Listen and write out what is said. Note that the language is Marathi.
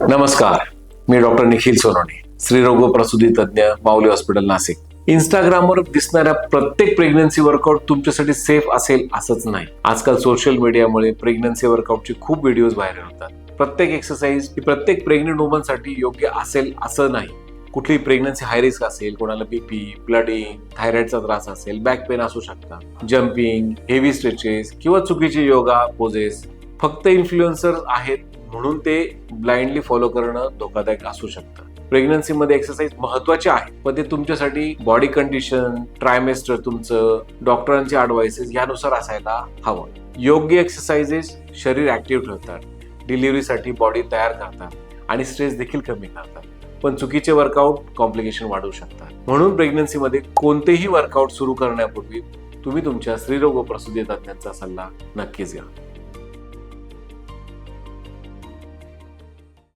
नमस्कार, मी डॉक्टर निखिल सोनवणे, स्त्रीरोग व प्रसूती तज्ञ, माऊली हॉस्पिटल, नाशिक. इंस्टाग्रामवर दिसणाऱ्या प्रत्येक प्रेग्नन्सी वर्कआउट तुमच्यासाठी सेफ असेल असंच नाही. आजकाल सोशल मीडियामुळे प्रेग्नन्सी वर्कआउटचे खूप व्हिडिओज व्हायरल होतात. प्रत्येक एक्सरसाइज ही प्रत्येक प्रेग्नंट वुमनसाठी योग्य असेल असं नाही. कुठली प्रेग्नन्सी हाय रिस्क असेल, कोणाला बीपी, ब्लडिंग, थायरॉइडचा त्रास असेल, बॅक पेन असू शकता, जम्पिंग, हेवी स्ट्रेचेस किंवा चुकीचे योगा पोजेस फक्त इन्फ्लुएन्सर आहेत म्हणून ते ब्लाइंडली फॉलो करणं धोकादायक असू शकतं. प्रेग्नन्सीमध्ये एक्सरसाइज महत्वाचे आहे, पण ते तुमच्यासाठी बॉडी कंडिशन, ट्रायमेस्टर तुमचं, डॉक्टरांचे ॲडवाइसेस यानुसार असायला हवं. योग्य एक्सरसाइजेस शरीर ऍक्टिव्ह ठेवतात, डिलिव्हरीसाठी बॉडी तयार करतात आणि स्ट्रेस देखील कमी करतात. पण चुकीचे वर्कआउट कॉम्प्लिकेशन वाढवू शकतात. म्हणून प्रेग्नन्सीमध्ये कोणतेही वर्कआउट सुरू करण्यापूर्वी तुम्ही तुमच्या स्त्रीरोग व प्रसूती तज्ञांचा सल्ला नक्कीच घ्या.